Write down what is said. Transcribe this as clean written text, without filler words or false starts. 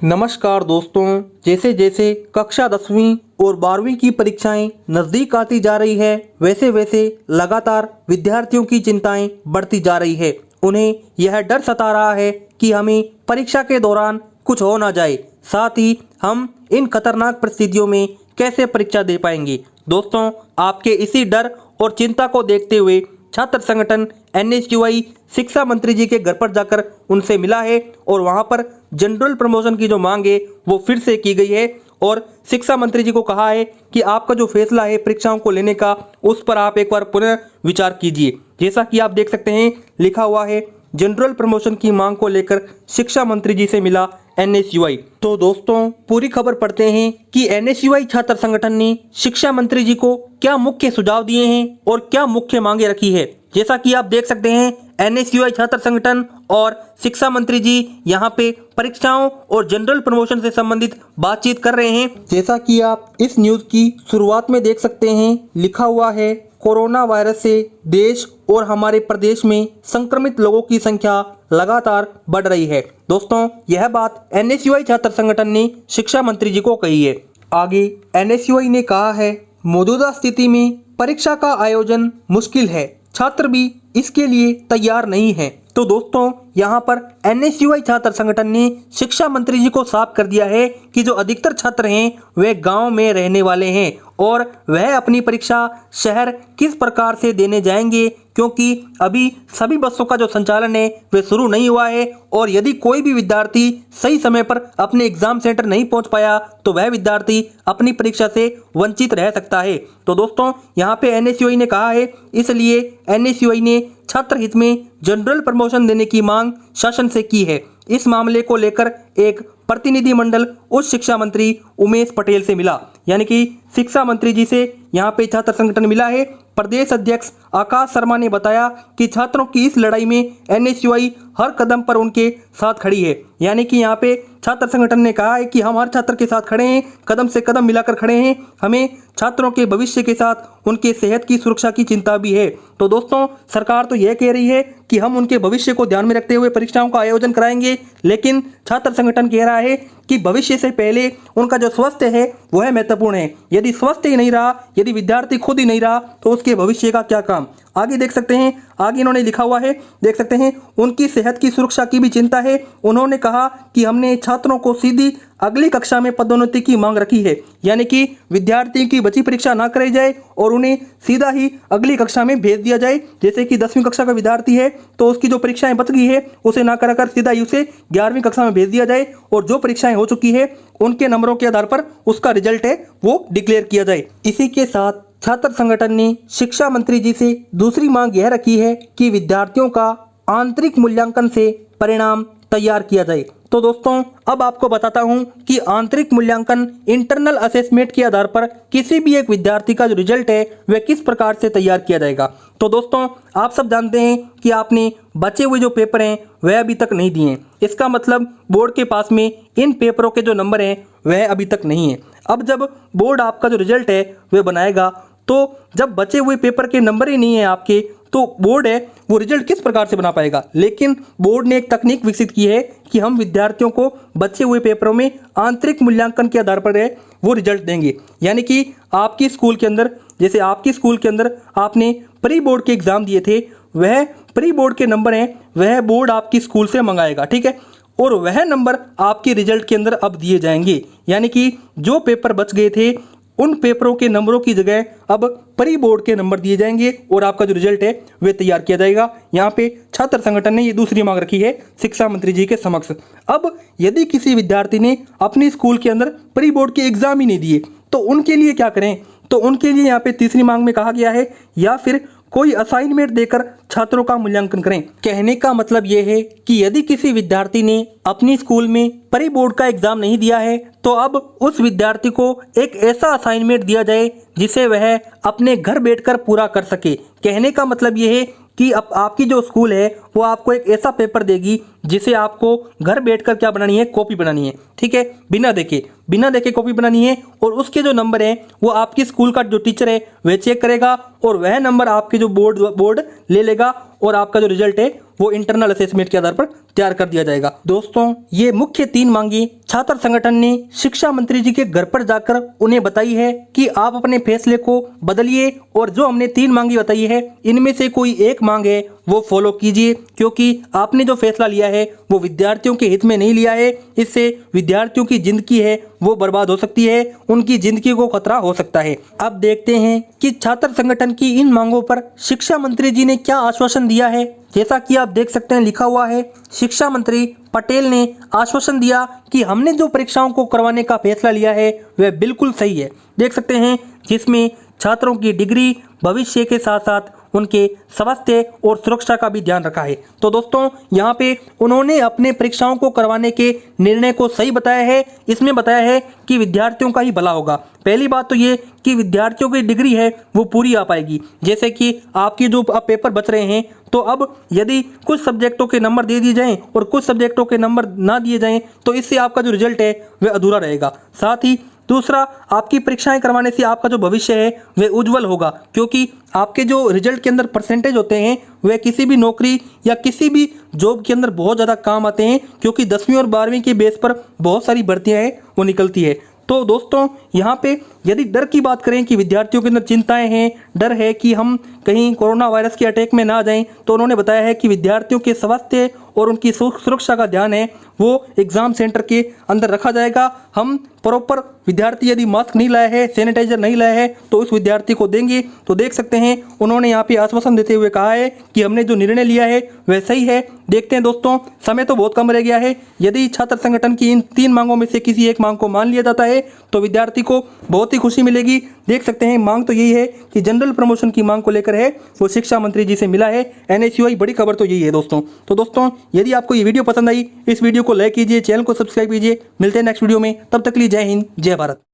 नमस्कार दोस्तों। जैसे जैसे कक्षा 10वीं और 12वीं की परीक्षाएं नज़दीक आती जा रही है, वैसे वैसे लगातार विद्यार्थियों की चिंताएं बढ़ती जा रही है। उन्हें यह डर सता रहा है कि हमें परीक्षा के दौरान कुछ हो ना जाए, साथ ही हम इन खतरनाक परिस्थितियों में कैसे परीक्षा दे पाएंगे। दोस्तों, आपके इसी डर और चिंता को देखते हुए छात्र संगठन NSUI शिक्षा मंत्री जी के घर पर जाकर उनसे मिला है और वहां पर जनरल प्रमोशन की जो मांग है वो फिर से की गई है और शिक्षा मंत्री जी को कहा है कि आपका जो फैसला है परीक्षाओं को लेने का, उस पर आप एक बार पुनः विचार कीजिए। जैसा कि आप देख सकते हैं, लिखा हुआ है जनरल प्रमोशन की मांग को लेकर शिक्षा मंत्री जी से मिला NSUI। तो दोस्तों, पूरी खबर पढ़ते हैं कि NSUI छात्र संगठन ने शिक्षा मंत्री जी को क्या मुख्य सुझाव दिए हैं और क्या मुख्य मांगे रखी है। जैसा कि आप देख सकते हैं, NSUI छात्र संगठन और शिक्षा मंत्री जी यहाँ पे परीक्षाओं और जनरल प्रमोशन से संबंधित बातचीत कर रहे हैं। जैसा कि आप इस न्यूज की शुरुआत में देख सकते हैं, लिखा हुआ है कोरोना वायरस से देश और हमारे प्रदेश में संक्रमित लोगों की संख्या लगातार बढ़ रही है। दोस्तों, यह बात NSUI छात्र संगठन ने शिक्षा मंत्री जी को कही है। आगे NSUI ने कहा है, मौजूदा स्थिति में परीक्षा का आयोजन मुश्किल है, छात्र भी इसके लिए तैयार नहीं है। तो दोस्तों, यहाँ पर NSUI छात्र संगठन ने शिक्षा मंत्री जी को साफ कर दिया है कि जो अधिकतर छात्र हैं वे गांव में रहने वाले हैं और वह अपनी परीक्षा शहर किस प्रकार से देने जाएंगे, क्योंकि अभी सभी बसों का जो संचालन है वह शुरू नहीं हुआ है और यदि कोई भी विद्यार्थी सही समय पर अपने एग्जाम सेंटर नहीं पहुंच पाया तो वह विद्यार्थी अपनी परीक्षा से वंचित रह सकता है। तो दोस्तों, यहाँ पे NSUI ने कहा है, इसलिए NSUI ने छात्र हित में जनरल प्रमोशन देने की मांग शासन से की है। इस मामले को लेकर एक प्रतिनिधिमंडल उच्च शिक्षा मंत्री उमेश पटेल से मिला, यानी कि शिक्षा मंत्री जी से यहाँ पे छात्र संगठन मिला है। प्रदेश अध्यक्ष आकाश शर्मा ने बताया कि छात्रों की इस लड़ाई में NSUI हर कदम पर उनके साथ खड़ी है। यानी कि यहाँ पे छात्र संगठन ने कहा है कि हम हर छात्र के साथ खड़े हैं, कदम से कदम मिलाकर खड़े हैं। हमें छात्रों के भविष्य के साथ उनके सेहत की सुरक्षा की चिंता भी है। तो दोस्तों, सरकार तो यह कह रही है कि हम उनके भविष्य को ध्यान में रखते हुए परीक्षाओं का आयोजन कराएंगे, लेकिन छात्र संगठन कह रहा है कि भविष्य से पहले उनका जो स्वास्थ्य है वह महत्वपूर्ण है। यदि स्वास्थ्य ही नहीं रहा, यदि विद्यार्थी खुद ही नहीं रहा, तो उसके भविष्य का क्या काम। आगे देख सकते हैं, आगे इन्होंने लिखा हुआ है, देख सकते हैं, उनकी सेहत की सुरक्षा की भी चिंता है। उन्होंने कहा कि हमने छात्रों को सीधी अगली कक्षा में पदोन्नति की मांग रखी है, यानी कि विद्यार्थियों की बची परीक्षा ना कराई जाए और उन्हें सीधा ही अगली कक्षा में भेज दिया जाए। जैसे कि 10वीं कक्षा का विद्यार्थी है तो उसकी जो परीक्षाएं बच गई है उसे ना कराकर सीधा ही उसे 11वीं कक्षा में भेज दिया जाए और जो परीक्षाएं हो चुकी है उनके नंबरों के आधार पर उसका रिजल्ट है वो डिक्लेयर किया जाए। इसी के साथ छात्र संगठन ने शिक्षा मंत्री जी से दूसरी मांग यह रखी है कि विद्यार्थियों का आंतरिक मूल्यांकन से परिणाम तैयार किया जाए। तो दोस्तों, अब आपको बताता हूं कि आंतरिक मूल्यांकन इंटरनल असेसमेंट के आधार पर किसी भी एक विद्यार्थी का जो रिजल्ट है वह किस प्रकार से तैयार किया जाएगा। तो दोस्तों, आप सब जानते हैं कि आपने बचे हुए जो पेपर हैं वह अभी तक नहीं दिए हैं। इसका मतलब बोर्ड के पास में इन पेपरों के जो नंबर हैं वह अभी तक नहीं है। अब जब बोर्ड आपका जो रिजल्ट है वह बनाएगा, तो जब बचे हुए पेपर के नंबर ही नहीं है आपके, तो बोर्ड है वो रिजल्ट किस प्रकार से बना पाएगा। लेकिन बोर्ड ने एक तकनीक विकसित की है कि हम विद्यार्थियों को बचे हुए पेपरों में आंतरिक मूल्यांकन के आधार पर है वो रिजल्ट देंगे। यानी कि आपकी स्कूल के अंदर, जैसे आपकी स्कूल के अंदर आपने प्री बोर्ड के एग्जाम दिए थे, वह प्री बोर्ड के नंबर हैं वह बोर्ड आपकी स्कूल से मंगाएगा, ठीक है, और वह नंबर आपके रिजल्ट के अंदर अब दिए जाएंगे। यानी कि जो पेपर बच गए थे उन पेपरों के नंबरों की जगह अब प्री बोर्ड के नंबर दिए जाएंगे और आपका जो रिजल्ट है वह तैयार किया जाएगा। यहाँ पे छात्र संगठन ने ये दूसरी मांग रखी है शिक्षा मंत्री जी के समक्ष। अब यदि किसी विद्यार्थी ने अपनी स्कूल के अंदर प्री बोर्ड के एग्जाम ही नहीं दिए तो उनके लिए क्या करें। तो उनके लिए यहाँ पे तीसरी मांग में कहा गया है या फिर कोई असाइनमेंट देकर छात्रों का मूल्यांकन करें। कहने का मतलब यह है कि यदि किसी विद्यार्थी ने अपनी स्कूल में प्री बोर्ड का एग्जाम नहीं दिया है तो अब उस विद्यार्थी को एक ऐसा असाइनमेंट दिया जाए जिसे वह अपने घर बैठकर पूरा कर सके। कहने का मतलब यह है कि अब आपकी जो स्कूल है वो आपको एक ऐसा पेपर देगी जिसे आपको घर बैठकर क्या बनानी है, कॉपी बनानी है, ठीक है, बिना देखे कॉपी बनानी है और उसके जो नंबर हैं वो आपकी स्कूल का जो टीचर है वह चेक करेगा और वह नंबर आपके जो बोर्ड ले लेगा और आपका जो रिजल्ट है वो इंटरनल असेसमेंट के आधार पर तैयार कर दिया जाएगा। दोस्तों, ये मुख्य 3 मांगे छात्र संगठन ने शिक्षा मंत्री जी के घर पर जाकर उन्हें बताई है कि आप अपने फैसले को बदलिए और जो हमने 3 मांगी बताई है इनमें से कोई एक मांग है वो फॉलो कीजिए, क्योंकि आपने जो फैसला लिया है वो विद्यार्थियों के हित में नहीं लिया है। इससे विद्यार्थियों की जिंदगी है वो बर्बाद हो सकती है, उनकी जिंदगी को खतरा हो सकता है। अब देखते हैं कि छात्र संगठन की इन मांगों पर शिक्षा मंत्री जी ने क्या आश्वासन दिया है। जैसा कि आप देख सकते हैं लिखा हुआ है, शिक्षा मंत्री पटेल ने आश्वासन दिया कि हमने जो परीक्षाओं को करवाने का फैसला लिया है वह बिल्कुल सही है। देख सकते हैं जिसमें छात्रों की डिग्री, भविष्य के साथ साथ उनके स्वास्थ्य और सुरक्षा का भी ध्यान रखा है। तो दोस्तों, यहाँ पे उन्होंने अपने परीक्षाओं को करवाने के निर्णय को सही बताया है। इसमें बताया है कि विद्यार्थियों का ही भला होगा। पहली बात तो ये कि विद्यार्थियों की डिग्री है वो पूरी आ पाएगी। जैसे कि आपकी जो अब पेपर बच रहे हैं, तो अब यदि कुछ सब्जेक्टों के नंबर दे दिए जाएं और कुछ सब्जेक्टों के नंबर ना दिए जाएं तो इससे आपका जो रिजल्ट है वह अधूरा रहेगा। साथ ही दूसरा, आपकी परीक्षाएं करवाने से आपका जो भविष्य है वह उज्जवल होगा, क्योंकि आपके जो रिजल्ट के अंदर परसेंटेज होते हैं वह किसी भी नौकरी या किसी भी जॉब के अंदर बहुत ज़्यादा काम आते हैं, क्योंकि 10वीं और 12वीं के बेस पर बहुत सारी भर्तियां हैं वो निकलती है। तो दोस्तों, यहाँ पे यदि डर की बात करें कि विद्यार्थियों के अंदर चिंताएं हैं, डर है कि हम कहीं कोरोना वायरस के अटैक में ना जाएं, तो उन्होंने बताया है कि विद्यार्थियों के स्वास्थ्य और उनकी सुरक्षा का ध्यान है वो एग्ज़ाम सेंटर के अंदर रखा जाएगा। हम प्रॉपर विद्यार्थी यदि मास्क नहीं लाया है, सैनिटाइजर नहीं लाया है तो उस विद्यार्थी को देंगे। तो देख सकते हैं उन्होंने यहाँ पे आश्वासन देते हुए कहा है कि हमने जो निर्णय लिया है वह सही है। देखते हैं दोस्तों, समय तो बहुत कम रह गया है। यदि छात्र संगठन की इन 3 मांगों में से किसी एक मांग को मान लिया जाता है तो विद्यार्थी को बहुत ही खुशी मिलेगी। देख सकते हैं मांग तो यही है कि जनरल प्रमोशन की मांग को लेकर है वो शिक्षा मंत्री जी से मिला है NSUI। बड़ी खबर तो यही है दोस्तों। तो दोस्तों, यदि आपको ये वीडियो पसंद आई, इस वीडियो को लाइक कीजिए, चैनल को सब्सक्राइब कीजिए। मिलते हैं नेक्स्ट वीडियो में, तब तक के लिए जय हिंद, जय भारत।